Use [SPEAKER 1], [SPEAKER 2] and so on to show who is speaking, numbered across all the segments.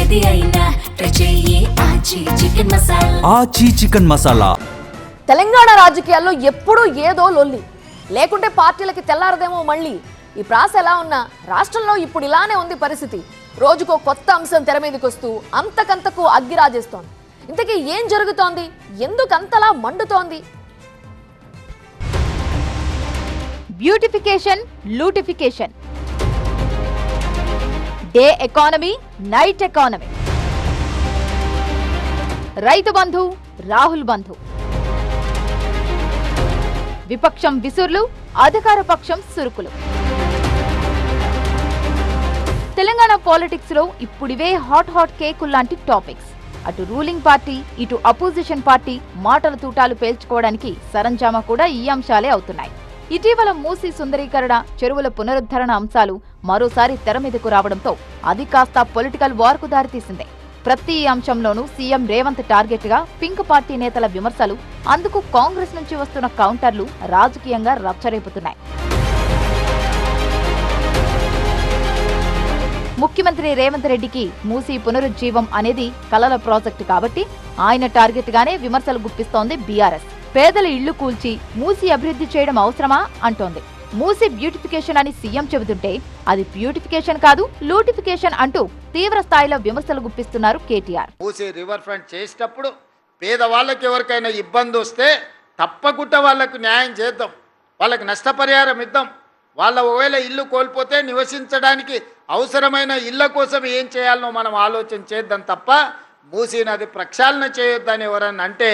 [SPEAKER 1] ఏది అయినా ట్రై చెయ్యి ఆచి చికెన్ మసాలా.
[SPEAKER 2] ఆచి చికెన్ మసాలా.
[SPEAKER 3] తెలంగాణ రాజకీయాల్లో ఎప్పుడూ ఏదో లొల్లి, లేకుంటే పార్టీలకి తెల్లారదేమో మళ్ళీ. ఈ ప్రాస ఎలా ఉన్నా రాష్ట్రంలో ఇప్పుడు ఇలానే ఉంది పరిస్థితి. రోజుకో కొత్త అంశం తెర మీదకి వస్తూ అంతకంతకు అగ్గి రాజేస్తోంది. ఇంతకీ ఏం జరుగుతోంది, ఎందుకంతలా మండుతోంది?
[SPEAKER 4] Beautification, lootification, day economy, night economy, Rythu Bandhu, Rahul బంధు, విపక్షం విసుర్లు, అధికార పక్షం సురుకులు. తెలంగాణ పాలిటిక్స్ లో ఇప్పుడివే హాట్ కేకుల్లాంటి టాపిక్స్. అటు రూలింగ్ పార్టీ, ఇటు అపోజిషన్ పార్టీ మాటల తూటాలు పేల్చుకోవడానికి సరంజామా కూడా ఈ అంశాలే అవుతున్నాయి. ఇటీవల మూసీ సుందరీకరణ, చెరువుల పునరుద్ధరణ అంశాలు మరోసారి తెర మీదకు రావడంతో అది కాస్త పొలిటికల్ వార్కు దారితీసింది. ప్రతి అంశంలోనూ సీఎం రేవంత్ టార్గెట్ గా పింక్ పార్టీ నేతల విమర్శలు, అందుకు కాంగ్రెస్ నుంచి వస్తున్న కౌంటర్లు రాజకీయంగా రచ్చరేపుతున్నాయి. ముఖ్యమంత్రి రేవంత్ రెడ్డికి మూసీ పునరుజ్జీవం అనేది కలల ప్రాజెక్టు కాబట్టి ఆయన టార్గెట్ గానే విమర్శలు గుప్పిస్తోంది బీఆర్ఎస్. పేదల ఇళ్లు కూల్చి మూసీ అభివృద్ధి చేయడం అవసరమా అంటోంది. మూసీ బ్యూటిఫికేషన్ అని సీఎం చెబుతుంటే అది బ్యూటిఫికేషన్ కాదు, లూటిఫికేషన్ అంటూ తీవ్ర స్థాయిలో విమర్శలు గుప్పిస్తున్నారు కేటీఆర్.
[SPEAKER 5] మూసీ రివర్ ఫ్రంట్ చేసేటప్పుడు పేదవాళ్ళకి ఎవరికైనా ఇబ్బంది వస్తే తప్పకుండా వాళ్లకు న్యాయం చేద్దాం, వాళ్ళకి నష్టపరిహారం ఇద్దాం. వాళ్ళ ఒకవేళ ఇల్లు కోల్పోతే నివసించడానికి అవసరమైన ఇళ్ల కోసం ఏం చేయాలనో మనం ఆలోచన చేద్దాం తప్ప మూసీ నది ప్రక్షాళన చేయొద్దని ఎవరన్నా అంటే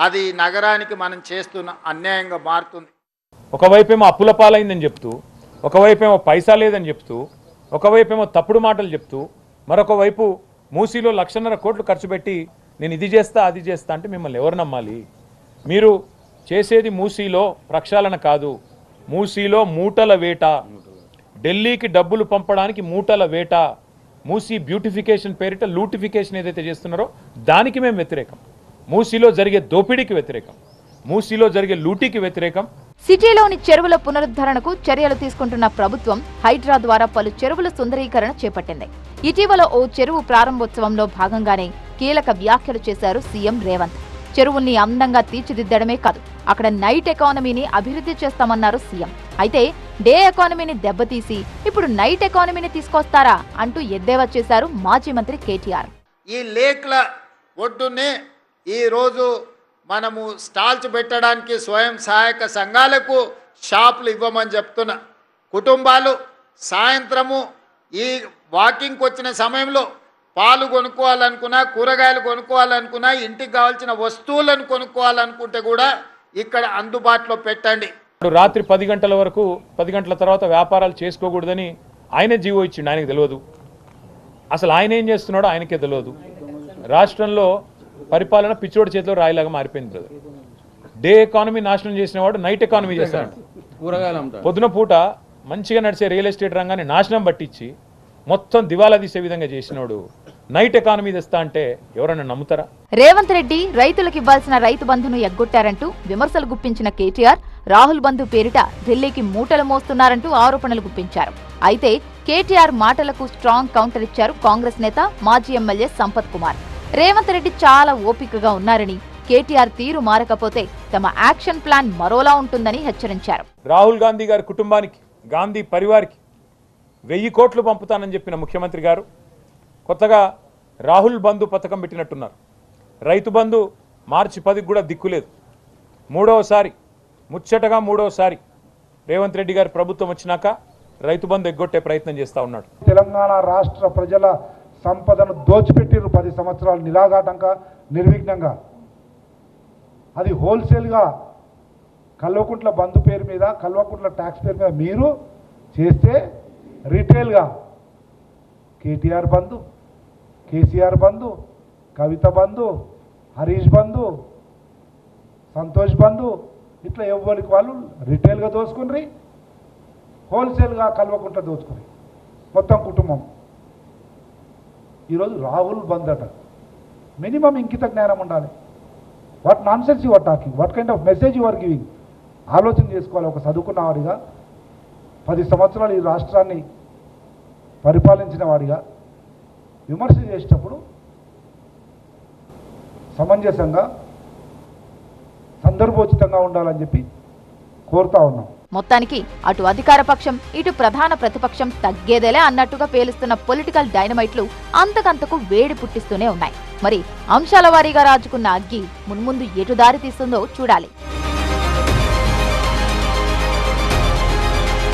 [SPEAKER 5] అది నగరానికి మనం చేస్తున్న అన్యాయంగా మారుతుంది.
[SPEAKER 6] ఒకవైపేమో అప్పుల పాలైందని చెప్తూ, ఒకవైపేమో పైసా లేదని చెప్తూ, ఒకవైపేమో తప్పుడు మాటలు చెప్తూ, మరొక వైపు మూసీలో 1,50,000 కోట్లు ఖర్చు పెట్టి నేను ఇది చేస్తా అది చేస్తా అంటే మిమ్మల్ని ఎవరు నమ్మాలి? మీరు చేసేది మూసీలో ప్రక్షాళన కాదు, మూసీలో మూటల వేట, ఢిల్లీకి డబ్బులు పంపడానికి మూటల వేట. మూసీ బ్యూటిఫికేషన్ పేరిట లూటిఫికేషన్ ఏదైతే చేస్తున్నారో దానికి మేము వ్యతిరేకం. మూసీలో జరిగే దోపిడీకి వ్యతిరేకం, మూసీలో జరిగే లూటీకి వ్యతిరేకం.
[SPEAKER 4] సిటీలోని చెరువుల పునరుద్ధరణకు చర్యలు తీసుకుంటున్న ప్రభుత్వం హైడ్రా ద్వారా పలు చెరువుల సుందరీకరణ చేపట్టింది. ఇటీవల ఓ చెరువు ప్రారంభోత్సవంలో భాగంగానే కీలక వ్యాఖ్యలు చేశారు సీఎం రేవంత్. చెరువుల్ని అందంగా తీర్చిదిద్దడమే కాదు, అక్కడ నైట్ ఎకానమీని అభివృద్ధి చేస్తామన్నారు సీఎం. అయితే డే ఎకానమీని దెబ్బతీసి ఇప్పుడు నైట్ ఎకానమీని తీసుకొస్తారా అంటూ ఎద్దేవా చేశారు మాజీ మంత్రి కేటీఆర్.
[SPEAKER 5] ఈ లేక్ల ఒడ్డునే ఈరోజు మనము స్టాల్స్ పెట్టడానికి స్వయం సహాయక సంఘాలకు షాపులు ఇవ్వమని చెప్తున్నా. కుటుంబాలు సాయంత్రము ఈ వాకింగ్కి వచ్చిన సమయంలో పాలు కొనుక్కోవాలనుకున్నా, కూరగాయలు కొనుక్కోవాలనుకున్నా, ఇంటికి కావాల్సిన వస్తువులను కొనుక్కోవాలనుకుంటే కూడా ఇక్కడ అందుబాటులో పెట్టండి.
[SPEAKER 6] రాత్రి 10 గంటల వరకు, 10 గంటల తర్వాత వ్యాపారాలు చేసుకోకూడదని ఆయనే జీవో ఇచ్చిండు. ఆయనకు తెలియదు, అసలు ఆయన ఏం చేస్తున్నాడో ఆయనకే తెలియదు. రాష్ట్రంలో పరిపాలన పిచ్చోడి చేతిలో రాయిలాగా మారిపోయింది బ్రదర్. డే ఎకానమీ నాశనం చేసిన వాడు నైట్ ఎకానమీ చేస్తాడు. పొద్దున పూట మంచిగా నడిచే రియల్ ఎస్టేట్ రంగాన్ని నాశనం పట్టించి మొత్తం దివాలా తీసే విధంగా చేసినోడు నైట్ ఎకానమీ తెస్తా అంటే ఎవరైనా నమ్ముతారా?
[SPEAKER 4] రేవంత్ రెడ్డి రైతులకు ఇవ్వాల్సిన రైతు బంధును ఎగ్గొట్టారంటూ విమర్శలు గుప్పించిన కేటీఆర్ రాహుల్ బంధు పేరిట ఢిల్లీకి మూటలు మోస్తున్నారంటూ ఆరోపణలు గుప్పించారు. అయితే కేటీఆర్ మాటలకు స్ట్రాంగ్ కౌంటర్ ఇచ్చారు కాంగ్రెస్ నేత, మాజీ ఎమ్మెల్యే సంపత్ కుమార్. రేవంత్ రెడ్డి చాలా ఓపికగా ఉన్నారని, కేటీఆర్ తీరు మారకపోతే తమ యాక్షన్ ప్లాన్ మరోలా ఉంటుందని హెచ్చరించారు.
[SPEAKER 6] రాహుల్ గాంధీ గారి కుటుంబానికి, గాంధీ పరివారికి 1000 కోట్లు పంపుతానని చెప్పిన ముఖ్యమంత్రి గారు కొత్తగా రాహుల్ బంధు పథకం పెట్టినట్టున్నారు. రైతు బంధు మార్చి 10కి కూడా దిక్కులేదు. ముచ్చటగా మూడోసారి రేవంత్ రెడ్డి గారి ప్రభుత్వం వచ్చినాక రైతు బంధు ఎగ్గొట్టే ప్రయత్నం చేస్తూ ఉన్నాడు.
[SPEAKER 7] తెలంగాణ రాష్ట్ర ప్రజల సంపదను దోచిపెట్టిరు 10 సంవత్సరాలు నిరాఘాటంగా, నిర్విఘ్నంగా. అది హోల్సేల్గా కల్వకుంట్ల బంధు పేరు మీద, కల్వకుంట్ల ట్యాక్స్ పేరు మీద మీరు చేస్తే రీటైల్గా కేటీఆర్ బంధు, కేసీఆర్ బంధు, కవిత బంధు, హరీష్ బంధు, సంతోష్ బంధు, ఇట్లా ఎవరికి వాళ్ళు రిటైల్గా దోచుకుని, హోల్సేల్గా కల్వకుంట్ల దోచుకుని మొత్తం కుటుంబం. ఈరోజు రాహుల్ బంద్ అట. మినిమం ఇంకిత జ్ఞానం ఉండాలి. What nonsense you are talking, what kind of message you are giving ఆలోచన చేసుకోవాలి. ఒక చదువుకున్న వాడిగా, 10 సంవత్సరాలు ఈ రాష్ట్రాన్ని పరిపాలించిన వాడిగా విమర్శ చేసేటప్పుడు సమంజసంగా సందర్భోచితంగా ఉండాలని చెప్పి కోరుతా ఉన్నాం.
[SPEAKER 4] మొత్తానికి అటు అధికార పక్షం ఇటు ప్రధాన ప్రతిపక్షం తగ్గేదేలే అన్నట్టుగా పేలుస్తున్న పొలిటికల్ డైనమైట్లు అంతకంతకు వేడి పుట్టిస్తూనే ఉన్నాయి. మరి అంశాల వారీగా రాజుకున్న అగ్గి మున్ముందు ఎటు దారి తీస్తుందో చూడాలి.